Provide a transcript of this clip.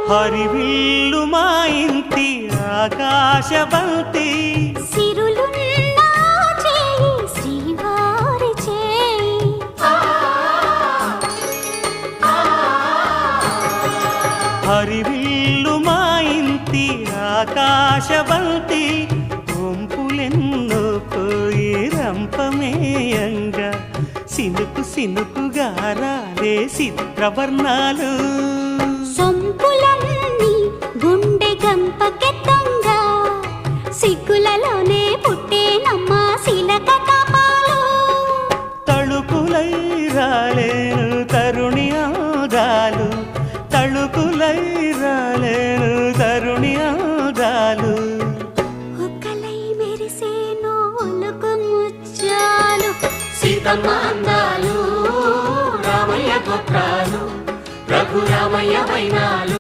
హరివిల్లు మా ఇంటి ఆకాశబంతి సిరులున్న చేయి శ్రీవారి చేయి హరివిల్లు మా ఇంటి ఆకాశబంతి వంపులెన్నో పోయి రంపమేయంగా సినుకు సినుకుగా రాలే చిత్రవర్ణాలు సొంపులన్నీ గుండె గంపకెత్తంగా సిగ్గులలోనే పుట్టేనమ్మ శిలక కపాలు తళుకులై రాలేను తరుణి ఆదాలు తళుకులై రాలేను తరుణి ఆదాలు ఒక్కలై మెరిసేను ఒలుకు ముచ్చాలు సీతమ్మ అందాలు రామయ్య గోత్రాలు రఘురామయ్య వైనా